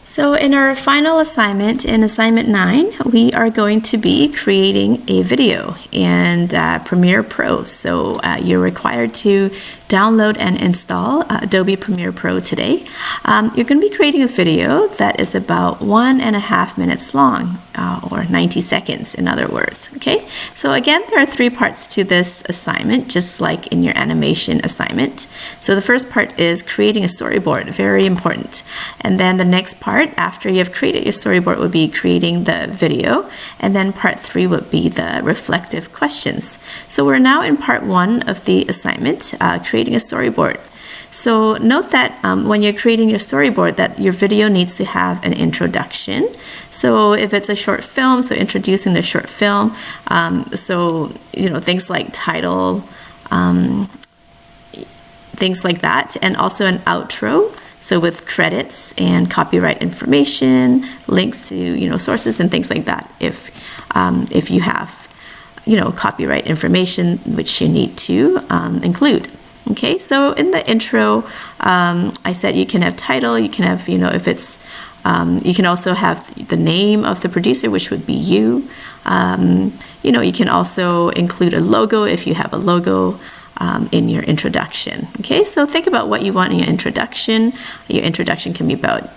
So in our final assignment, in assignment 9, we are going to be creating a video in Premiere Pro. So you're required to download and install Adobe Premiere Pro today. You're going to be creating a video that is about 1.5 minutes long, or 90 seconds in other words. Okay, so again, there are 3 parts to this assignment, just like in your animation assignment. So the first part is creating a storyboard, very important. And then the next part, after you have created your storyboard, would be creating the video. And then part 3 would be the reflective questions. So we're now in part 1 of the assignment, creating a storyboard. So note that when you're creating your storyboard, that your video needs to have an introduction. So if it's a short film, so introducing the short film, so things like title, things like that, and also an outro. So with credits and copyright information, links to sources and things like that. If you have copyright information which you need to include. Okay, so in the intro, I said you can have title, you can have, if it's, you can also have the name of the producer, which would be you. You can also include a logo if you have a logo in your introduction. Okay, so think about what you want in your introduction. Your introduction can be about,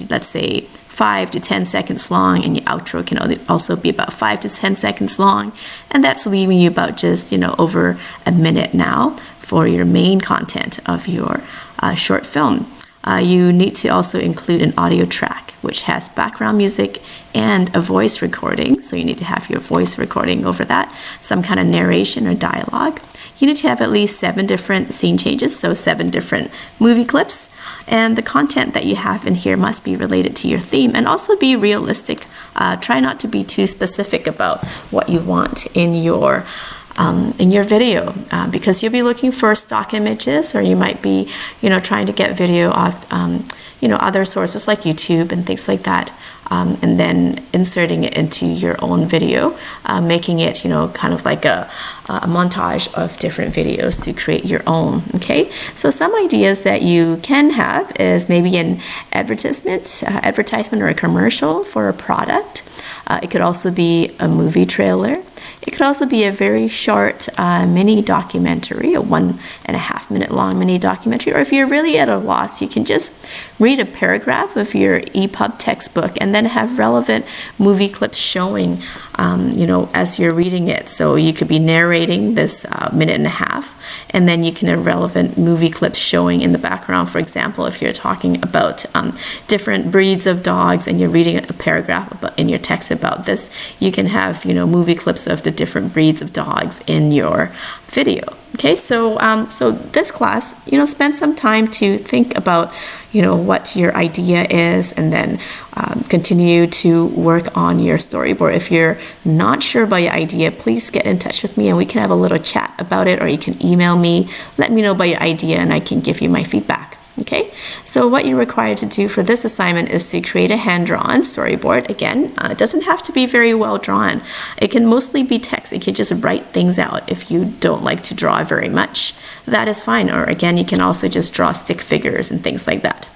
let's say, 5 to 10 seconds long, and your outro can also be about 5 to 10 seconds long, and that's leaving you about just over a minute now for your main content of your short film. You need to also include an audio track which has background music and a voice recording, so you need to have your voice recording over that, some kind of narration or dialogue. You need to have at least 7 different scene changes, so 7 different movie clips, and the content that you have in here must be related to your theme and also be realistic. Try not to be too specific about what you want in your video, because you'll be looking for stock images, or you might be trying to get video off other sources like YouTube and things like that, and then inserting it into your own video, making it kind of like a montage of different videos to create your own. Okay, so some ideas that you can have is maybe an advertisement or a commercial for a product. It could also be a movie trailer. It could also be a very short mini documentary, a 1.5 minute long mini documentary, or if you're really at a loss, you can just read a paragraph of your EPUB textbook and then have relevant movie clips showing, as you're reading it. So you could be narrating this 1.5 minutes, and then you can have relevant movie clips showing in the background. For example, if you're talking about different breeds of dogs and you're reading a paragraph in your text about this, you can have movie clips of the different breeds of dogs in your video. Okay, so so this class, spend some time to think about what your idea is, and then continue to work on your storyboard. If you're not sure about your idea, please get in touch with me and we can have a little chat about it, or you can email me, let me know about your idea, and I can give you my feedback. Okay, so what you're required to do for this assignment is to create a hand-drawn storyboard. Again, it doesn't have to be very well drawn. It can mostly be text. You can just write things out. If you don't like to draw very much, that is fine. Or again, you can also just draw stick figures and things like that.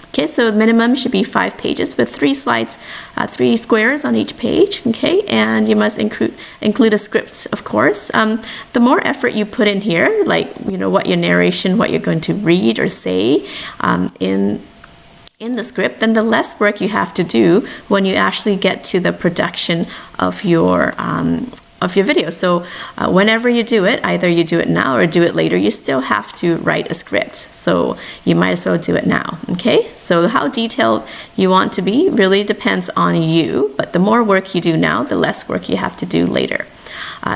Okay, so minimum should be 5 pages with 3 slides, 3 squares on each page. Okay, and you must include a script, of course. The more effort you put in here, like what your narration, what you're going to read or say in the script, then the less work you have to do when you actually get to the production of your video. So whenever you do it, either you do it now or do it later, you still have to write a script. So you might as well do it now. Okay, so how detailed you want to be really depends on you, but the more work you do now, the less work you have to do later.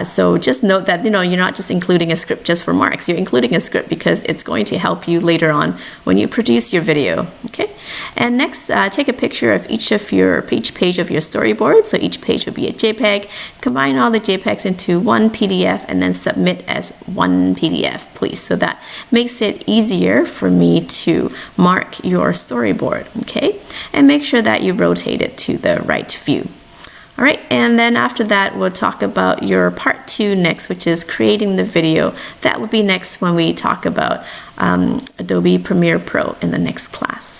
So just note that you're not just including a script just for marks. You're including a script because it's going to help you later on when you produce your video. Okay, and next take a picture of each page of your storyboard. So each page would be a JPEG. Combine all the JPEGs into one PDF and then submit as one PDF, please. So that makes it easier for me to mark your storyboard. Okay, and make sure that you rotate it to the right view. All right, and then after that, we'll talk about your part 2 next, which is creating the video. That will be next when we talk about Adobe Premiere Pro in the next class.